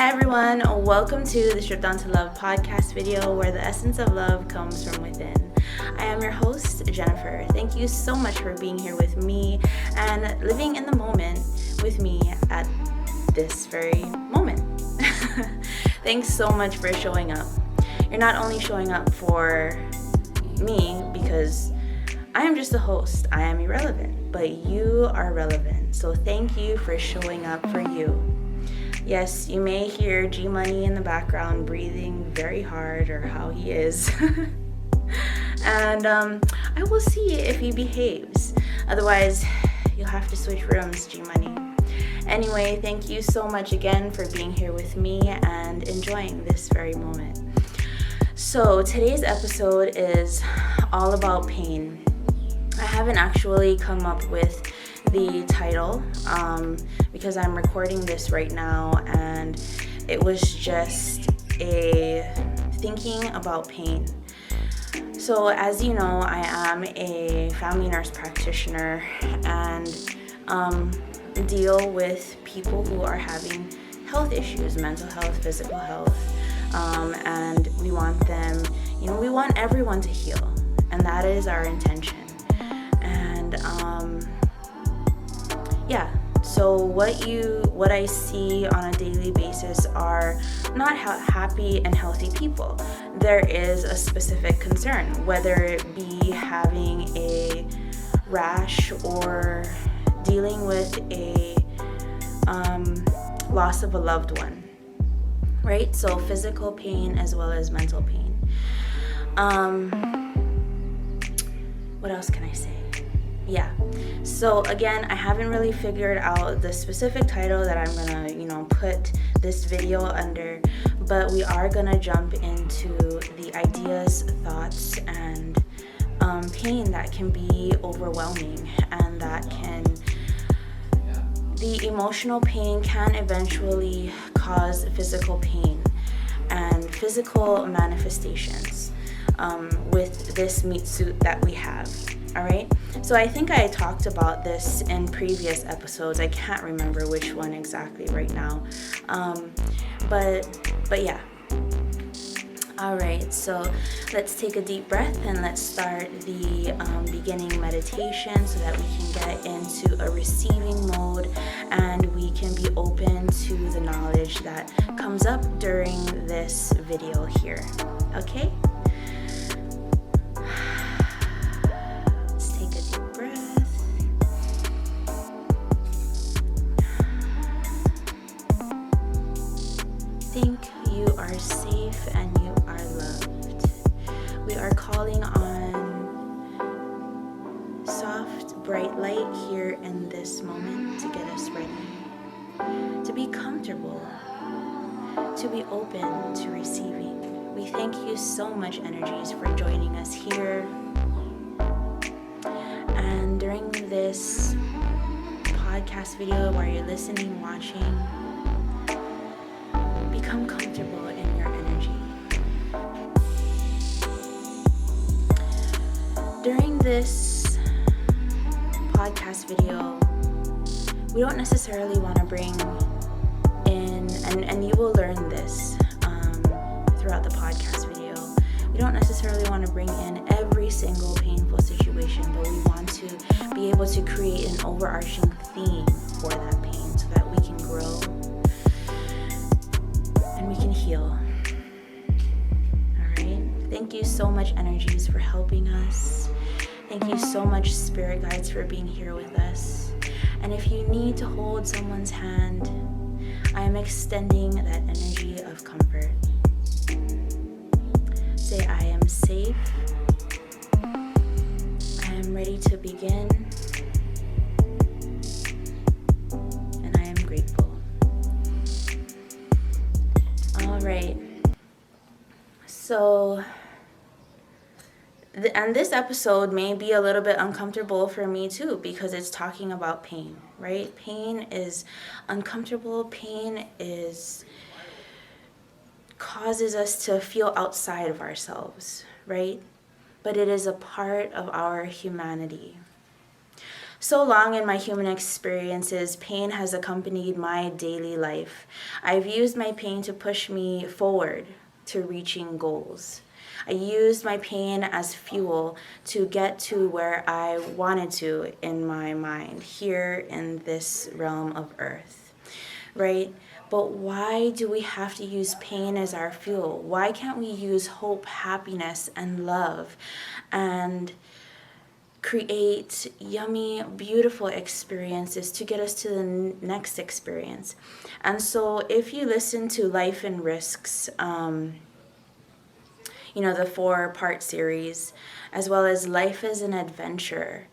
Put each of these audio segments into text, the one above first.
Hi everyone, welcome to the Stripped Down to Love podcast video where the essence of love comes from within. I am your host, Jennifer. Thank you so much for being here with me and living in the moment with me at this very moment. Thanks so much for showing up. You're not only showing up for me because I am just a host. I am irrelevant, but you are relevant. So thank you for showing up for you. Yes, you may hear G Money in the background breathing very hard, or how he is. And I will see if he behaves. Otherwise, you'll have to switch rooms, G Money. Anyway, thank you so much again for being here with me and enjoying this very moment. So today's episode is all about pain. I haven't actually come up with the title because I'm recording this right now, and it was just a thinking about pain. So as you know, I am a family nurse practitioner and deal with people who are having health issues, mental health, physical health, and we want them, we want everyone to heal, and that is our intention. And so what I see on a daily basis are not happy and healthy people. There is a specific concern, whether it be having a rash or dealing with a loss of a loved one, right? So physical pain as well as mental pain. What else can I say? Yeah. So again, I haven't really figured out the specific title that I'm gonna, put this video under, but we are gonna jump into the ideas, thoughts, and pain that can be overwhelming, and the emotional pain can eventually cause physical pain and physical manifestations with this meat suit that we have. All right. So I think I talked about this in previous episodes. I can't remember which one exactly right now. But yeah. All right. So let's take a deep breath and let's start the beginning meditation so that we can get into a receiving mode and we can be open to the knowledge that comes up during this video here. Okay? Think you are safe and you are loved. We are calling on soft, bright light here in this moment to get us ready, to be comfortable, to be open to receiving. We thank you so much, energies, for joining us here. And during this podcast video, while you're listening, watching, become comfortable in your energy. During this podcast video, we don't necessarily want to bring in, and you will learn this throughout the podcast video, we don't necessarily want to bring in every single painful situation, but we want to be able to create an overarching theme for that pain so that we can grow and we can heal. All right. Thank you so much, energies, for helping us. Thank you so much, spirit guides, for being here with us. And if you need to hold someone's hand, I am extending that energy of comfort. Say, I am safe. I am ready to begin. And I am grateful. All right. So, and this episode may be a little bit uncomfortable for me too, because it's talking about pain, right? Pain is uncomfortable. Pain causes us to feel outside of ourselves, right? But it is a part of our humanity. So long in my human experiences, pain has accompanied my daily life. I've used my pain to push me forward to reaching goals. I used my pain as fuel to get to where I wanted to in my mind, here in this realm of earth, right? But why do we have to use pain as our fuel? Why can't we use hope, happiness, and love and create yummy, beautiful experiences to get us to the next experience? And so if you listen to Life and Risks, the 4-part series, as well as Life is an Adventure,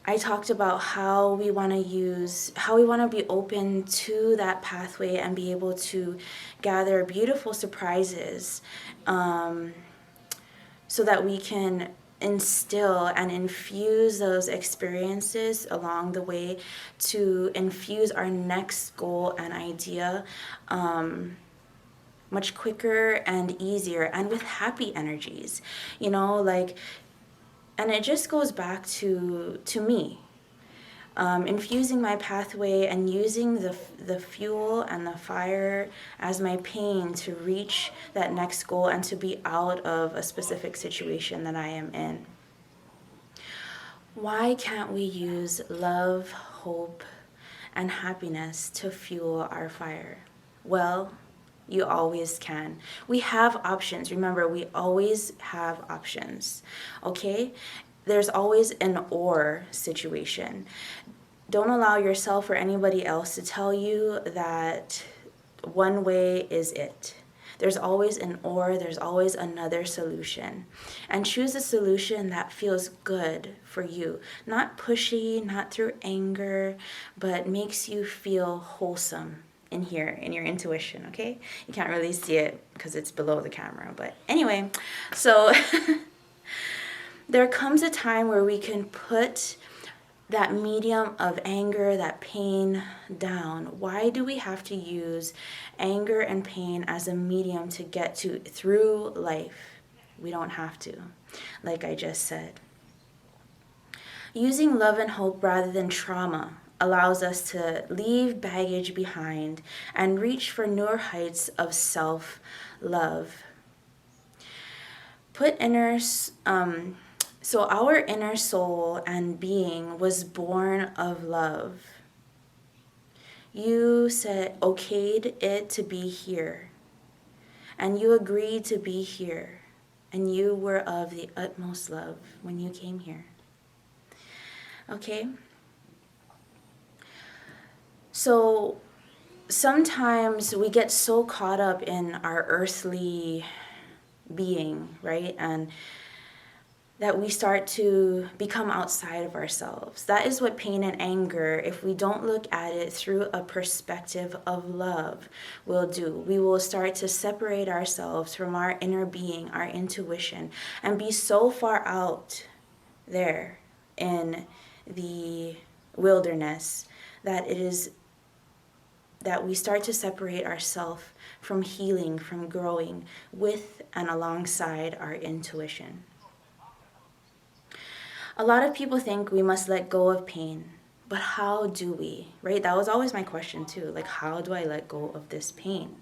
I talked about how we want to be open to that pathway and be able to gather beautiful surprises, so that we can instill and infuse those experiences along the way to infuse our next goal and idea much quicker and easier and with happy energies, and it just goes back to me, infusing my pathway and using the fuel and the fire as my pain to reach that next goal and to be out of a specific situation that I am in. Why can't we use love, hope, and happiness to fuel our fire? Well, you always can. We have options. Remember, we always have options, okay? There's always an or situation. Don't allow yourself or anybody else to tell you that one way is it. There's always an or, there's always another solution. And choose a solution that feels good for you. Not pushy, not through anger, but makes you feel wholesome in here, in your intuition, okay? You can't really see it because it's below the camera. But anyway, so there comes a time where we can put that medium of anger, that pain down. Why do we have to use anger and pain as a medium to get to through life? We don't have to, like I just said. Using love and hope rather than trauma allows us to leave baggage behind and reach for newer heights of self-love. So our inner soul and being was born of love. You said, okayed it to be here. And you agreed to be here. And you were of the utmost love when you came here. Okay? So sometimes we get so caught up in our earthly being, right? And that we start to become outside of ourselves. That is what pain and anger, if we don't look at it through a perspective of love, will do. We will start to separate ourselves from our inner being, our intuition, and be so far out there in the wilderness that we start to separate ourselves from healing, from growing with and alongside our intuition. A lot of people think we must let go of pain, but how do we, right? That was always my question too. Like, how do I let go of this pain?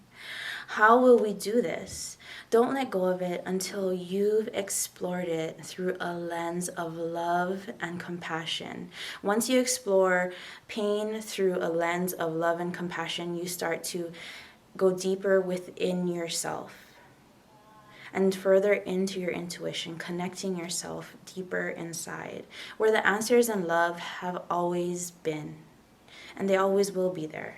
How will we do this? Don't let go of it until you've explored it through a lens of love and compassion. Once you explore pain through a lens of love and compassion, you start to go deeper within yourself and further into your intuition, connecting yourself deeper inside, where the answers in love have always been, and they always will be there.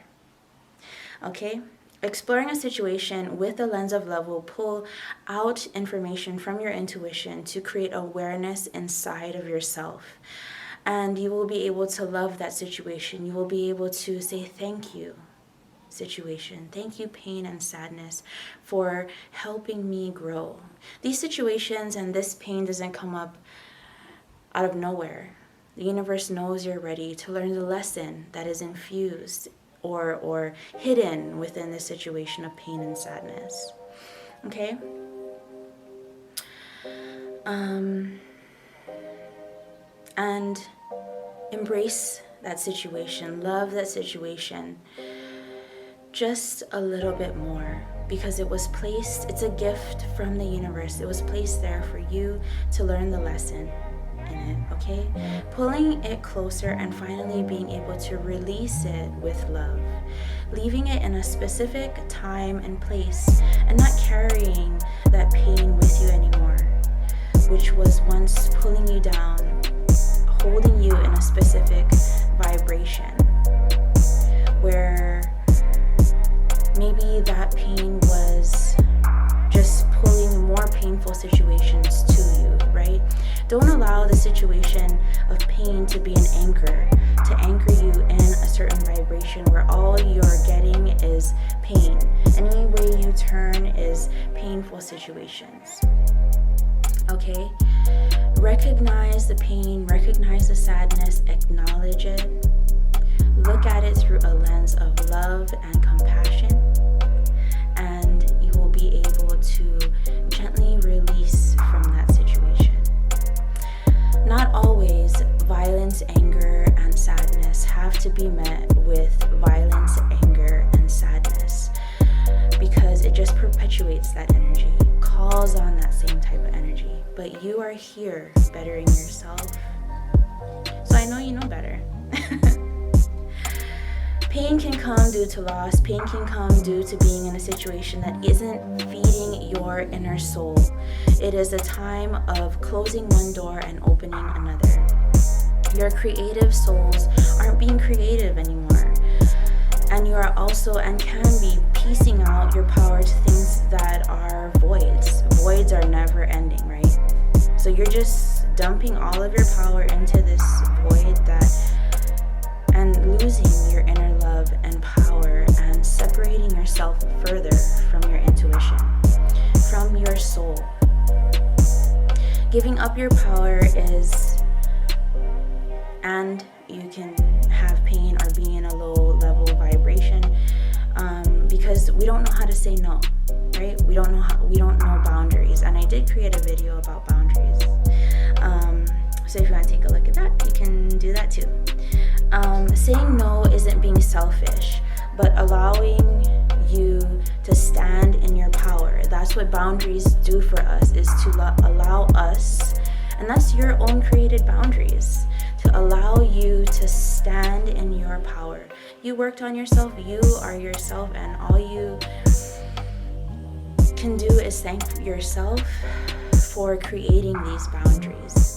Okay? Exploring a situation with the lens of love will pull out information from your intuition to create awareness inside of yourself. And you will be able to love that situation. You will be able to say thank you, situation. Thank you, pain and sadness, for helping me grow. These situations and this pain doesn't come up out of nowhere. The universe knows you're ready to learn the lesson that is infused or hidden within the situation of pain and sadness. Okay? and embrace that situation, love that situation just a little bit more, because it's a gift from the universe. It was placed there for you to learn the lesson in it, okay? Pulling it closer and finally being able to release it with love, leaving it in a specific time and place, and not carrying that pain with you anymore, which was once pulling you down, holding you in a specific vibration, where maybe that pain was just pulling more painful situations to you, right? Don't allow the situation of pain to be an anchor, to anchor you in a certain vibration where all you're getting is pain. Any way you turn is painful situations. Okay? Recognize the pain, recognize the sadness, acknowledge it. Look at it through a lens of love and compassion, and you will be able to gently release from that situation. Not always violence, anger, and sadness have to be met with violence, anger, and sadness, because it just perpetuates that energy, calls on that same type of energy. But you are here bettering yourself, so I know you know better. Pain can come due to loss. Pain can come due to being in a situation that isn't feeding your inner soul. It is a time of closing one door and opening another. Your creative souls aren't being creative anymore. And you are also and can be piecing out your power to things that are voids. Voids are never ending, right? So you're just dumping all of your power into this void and losing your inner love and power and separating yourself further from your intuition, from your soul. Giving up your power and you can have pain or be in a low level vibration, because we don't know how to say no, right? We don't know boundaries. And I did create a video about boundaries. So if you want to take a look at that, you can do that too. Saying no isn't being selfish, but allowing you to stand in your power. That's what boundaries do for us, is to allow us, and that's your own created boundaries, to allow you to stand in your power. You worked on yourself, you are yourself, and all you can do is thank yourself for creating these boundaries.